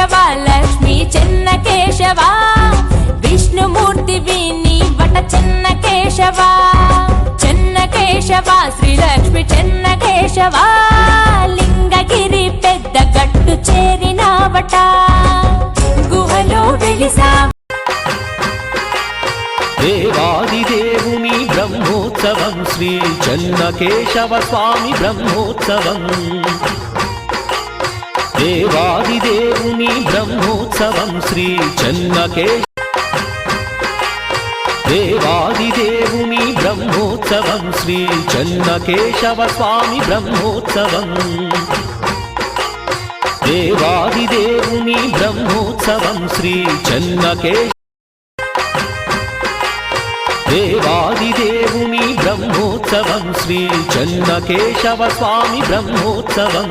కేశవ లక్ష్మీ చెన్న కేశవ విష్ణుమూర్తి విని వట చెన్న కేశవ చెన్న కేశవ శ్రీలక్ష్మి చెన్న కేశవ లింగగిరి పెద్ద గట్టు చేరినావట గుహలో వెలిసా దేవాదిదేవుని బ్రహ్మోత్సవం శ్రీ చెన్నకేశవ స్వామి బ్రహ్మోత్సవం దేవాదిదేవుని బ్రహ్మోత్సవం శ్రీ దేవాదిదేవుని బ్రహ్మోత్సవం శ్రీ చెన్నకేశవ స్వామి బ్రహ్మోత్సవం దేవాదిదేవుని బ్రహ్మోత్సవం శ్రీ దేవాదిదేవుని బ్రహ్మోత్సవం శ్రీ చెన్నకేశవ స్వామి బ్రహ్మోత్సవం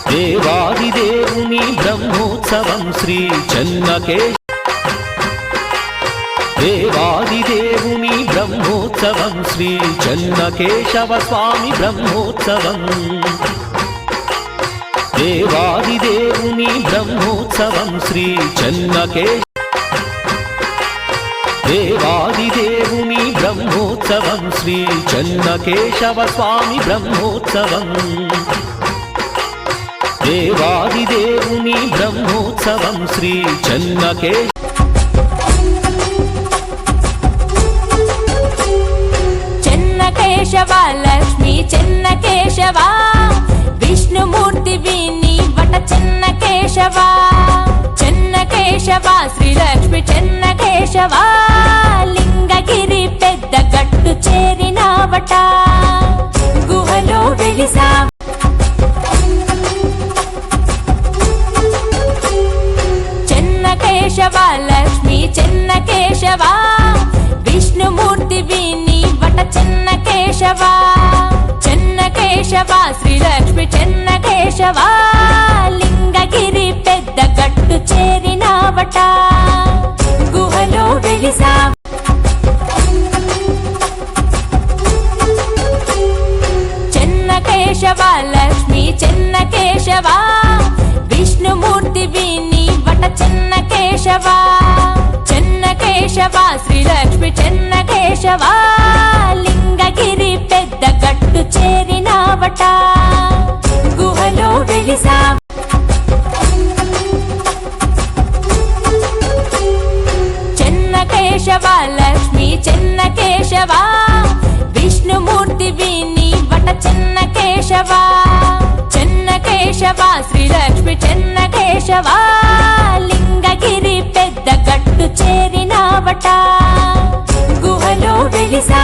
దేవాదిదేవుని బ్రహ్మోత్సవం శ్రీ దేవాదిదేవుని బ్రహ్మోత్సవం శ్రీ చెన్నకేశవ స్వామి బ్రహ్మోత్సవం దేవాదిదేవుని బ్రహ్మోత్సవం శ్రీ దేవాదిదేవుని బ్రహ్మోత్సవం శ్రీ చెన్నకేశవ స్వామి బ్రహ్మోత్సవం దేవాదిదేవుని బ్రహ్మోత్సవం శ్రీ చెన్నకేశవ లక్ష్మీ చెన్న కేశవ విష్ణుమూర్తి విని వట చెన్న కేశవ చెన్న కేశవ శ్రీలక్ష్మి చెన్న కేశవ లింగగిరి పెద్ద గట్టు చేరినావట గుహలో వెలిసా చెన్న కేశవ లక్ష్మీ చెన్న కేశవ విష్ణుమూర్తి విని వట చెన్న కేశవ చెన్న కేశవ శ్రీలక్ష్మి చెన్న కేశవ లింగగిరి పెద్ద గట్టు చేరినావట గుహలో వెలిసా చెన్న కేశవ లక్ష్మీ చెన్న కేశవ విష్ణుమూర్తి విని వట చెన్న కేశవ చెన్న కేశవ శ్రీలక్ష్మి చెన్న కేశవ లింగగిరి పెద్ద గట్టు చేరినావట గుహలో వెలిసా చెన్న కేశవ లక్ష్మీ చెన్న కేశవ విష్ణుమూర్తి విని వట చెన్న కేశవ చెన్న కేశవ శ్రీలక్ష్మి చెన్న కేశవ లింగగిరి పెద్ద గట్టు చేరినావట గుహలో వెలిసా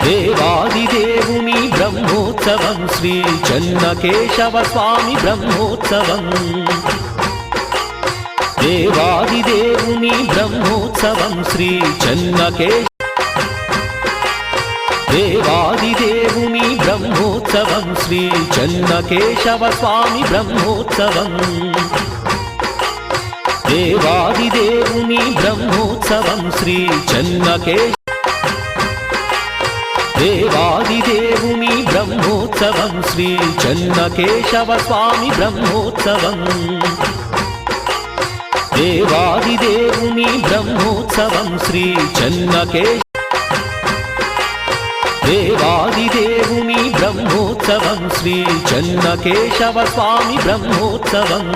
దేవాదిదేవుని బ్రహ్మోత్సవం శ్రీ చెన్నకేశవ స్వామి బ్రహ్మోత్సవం దేవాదిదేవుని బ్రహ్మోత్సవం శ్రీ దేవాదిదేవుని బ్రహ్మోత్సవం శ్రీ చెన్నకేశవ స్వామి బ్రహ్మోత్సవం దేవాదిదేవుని బ్రహ్మోత్సవం శ్రీ దేవాదిదేవుని బ్రహ్మోత్సవం శ్రీ చెన్నకేశవ స్వామి బ్రహ్మోత్సవం దేవాదిదేవుని బ్రహ్మోత్సవం శ్రీ దేవాదిదేవుని బ్రహ్మోత్సవం శ్రీ చెన్నకేశవ స్వామి బ్రహ్మోత్సవం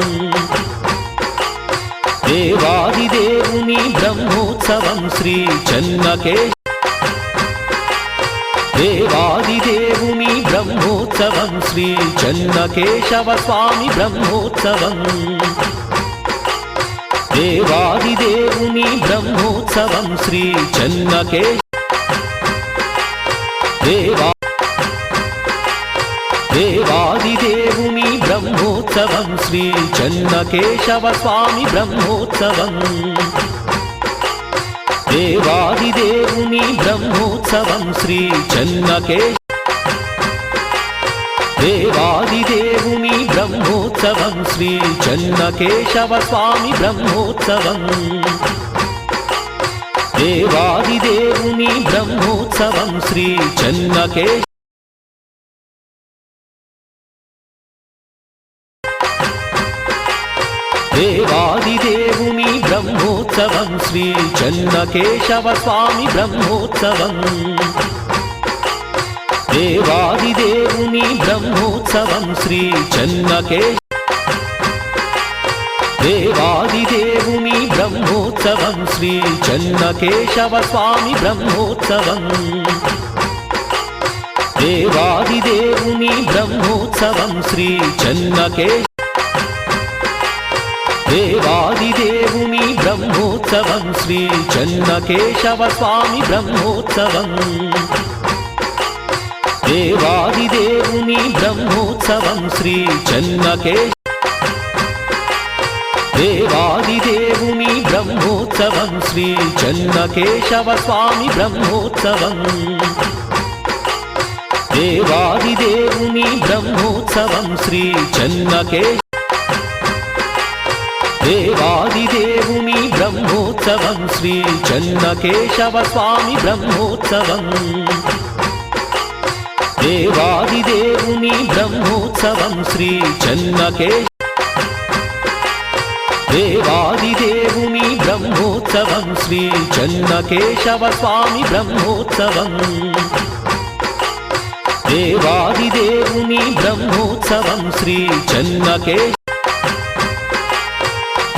దేవాదిదేవుని బ్రహ్మోత్సవం శ్రీ దేవాదిదేవుని బ్రహ్మోత్సవం శ్రీ చెన్నకేశవ స్వామి బ్రహ్మోత్సవం దేవాదిదేవుని బ్రహ్మోత్సవం శ్రీ దేవాదిదేవుని బ్రహ్మోత్సవం శ్రీ చెన్నకేశవ స్వామి బ్రహ్మోత్సవం దేవాదిదేవుని బ్రహ్మోత్సవం శ్రీ దేవాదిదేవుని బ్రహ్మోత్సవం శ్రీ చెన్నకేశవ స్వామి బ్రహ్మోత్సవం దేవాదిదేవుని బ్రహ్మోత్సవం శ్రీ దేవాదిదేవుని బ్రహ్మోత్సవం శ్రీ చెన్నకేశవ స్వామి బ్రహ్మోత్సవం దేవాదిదేవుని బ్రహ్మోత్సవం శ్రీ చెన్నకేశవ దేవాదిదేవుని బ్రహ్మోత్సవం శ్రీ చెన్నకేశవ స్వామి బ్రహ్మోత్సవం దేవాదిదేవుని బ్రహ్మోత్సవం శ్రీ చెన్నకేశవ దేవాదిదేవుని బ్రహ్మోత్సవం శ్రీ చెన్నకేశవ స్వామి బ్రహ్మోత్సవం దేవాదిదేవుని బ్రహ్మోత్సవం శ్రీ చెన్నకేశవ దేవాదిదేవుని బ్రహ్మోత్సవం శ్రీ చెన్నకేశవ స్వామి బ్రహ్మోత్సవం దేవాదిదేవుని బ్రహ్మోత్సవం శ్రీ చెన్నకేశవ దేవాదిదేవుని బ్రహ్మోత్సవం శ్రీ చెన్నకేశవ స్వామి బ్రహ్మోత్సవం దేవాదిదేవుని బ్రహ్మోత్సవం శ్రీ చెన్నకేశవ దేవాదిదేవుని బ్రహ్మోత్సవం శ్రీ చెన్నకేశవ స్వామి బ్రహ్మోత్సవం దేవాదిదేవుని బ్రహ్మోత్సవం శ్రీ చెన్నకేశవ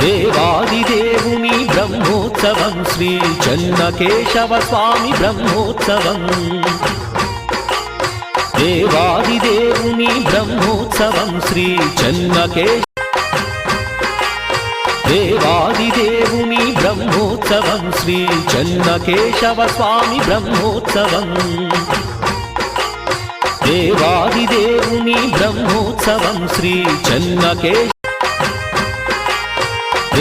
దేవాదిదేవుని బ్రహ్మోత్సవం శ్రీ చెన్నకేశవ స్వామి బ్రహ్మోత్సవం దేవాదిదేవుని బ్రహ్మోత్సవం శ్రీ చెన్నకేశవ దేవాదిదేవుని బ్రహ్మోత్సవం శ్రీ చెన్నకేశవ స్వామి బ్రహ్మోత్సవం దేవాదిదేవుని బ్రహ్మోత్సవం శ్రీ చెన్నకేశవ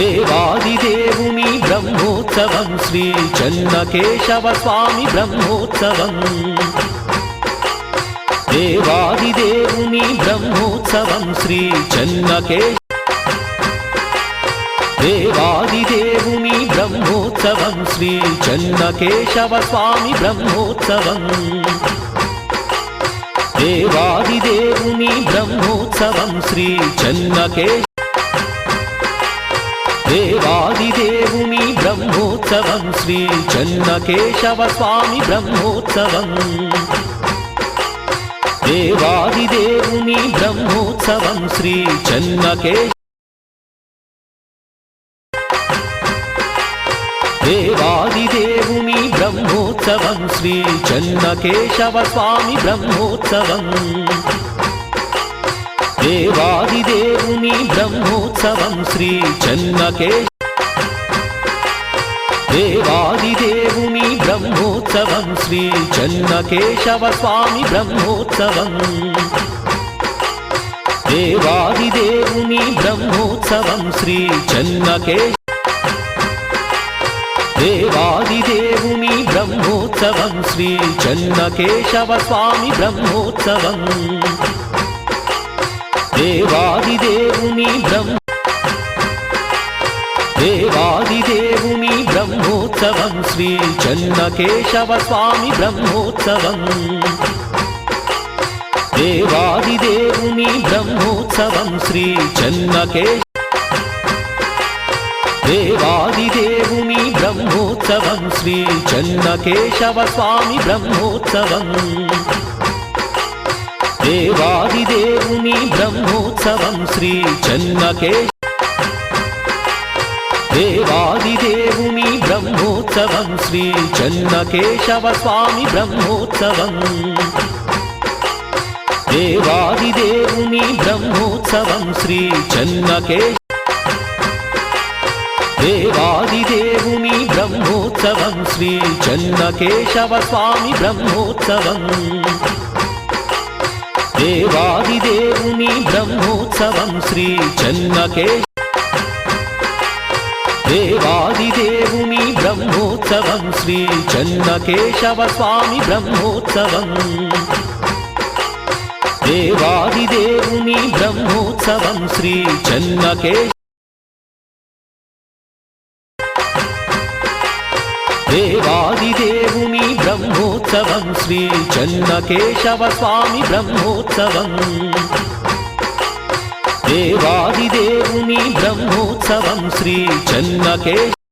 దేవాదిదేవుని బ్రహ్మోత్సవం శ్రీ చెన్నకేశవ స్వామి బ్రహ్మోత్సవం దేవాదిదేవుని బ్రహ్మోత్సవం శ్రీ చెన్నకేశవ దేవాదిదేవుని బ్రహ్మోత్సవం శ్రీ చెన్నకేశవ స్వామి బ్రహ్మోత్సవం దేవాదిదేవుని బ్రహ్మోత్సవం శ్రీ చెన్నకేశవ దేవాదిదేవుని బ్రహ్మోత్సవం శ్రీ చెన్నకేశవ స్వామి బ్రహ్మోత్సవం దేవాదిదేవుని బ్రహ్మోత్సవం శ్రీ చెన్నకేశవ దేవాదిదేవుని బ్రహ్మోత్సవం శ్రీ చెన్నకేశవ స్వామి బ్రహ్మోత్సవం దేవాదిదేవుని బ్రహ్మోత్సవం శ్రీ చెన్నకేశవ దేవాదిదేవుని బ్రహ్మోత్సవం శ్రీ చెన్నకేశవ స్వామి బ్రహ్మోత్సవం దేవాదిదేవుని బ్రహ్మోత్సవం శ్రీ చెన్నకేశవ దేవాదిదేవుని బ్రహ్మోత్సవం శ్రీ చెన్నకేశవ స్వామి బ్రహ్మోత్సవం దేవాదిదేవుని దేవాదిదేవుని బ్రహ్మోత్సవం శ్రీ చెన్నకేశవ స్వామి బ్రహ్మోత్సవం దేవాదిదేవుని బ్రహ్మోత్సవం శ్రీ చెన్నకేశవ దేవాదిదేవుని బ్రహ్మోత్సవం శ్రీ చెన్నకేశవ స్వామి బ్రహ్మోత్సవం దేవాదిదేవుని బ్రహ్మోత్సవం శ్రీ చెన్నకేశవ దేవాదిదేవుని బ్రహ్మోత్సవం శ్రీ చెన్నకేశవ స్వామి బ్రహ్మోత్సవం దేవాదిదేవుని బ్రహ్మోత్సవం శ్రీ చెన్నకేశవ దేవాదిదేవుని బ్రహ్మోత్సవం శ్రీ చెన్నకేశవ స్వామి బ్రహ్మోత్సవం దేవాదిదేవుని బ్రహ్మోత్సవం శ్రీ చెన్నకేశవ దేవాదిదేవుని బ్రహ్మోత్సవం శ్రీ చెన్నకేశవ స్వామి బ్రహ్మోత్సవం దేవాదిదేవుని బ్రహ్మోత్సవం శ్రీ చెన్నకేశవ దేవాదిదేవుని బ్రహ్మోత్సవం శ్రీ చెన్నకేశవ స్వామి బ్రహ్మోత్సవం దేవాదిదేవుని బ్రహ్మోత్సవం శ్రీ చెన్నకేశవ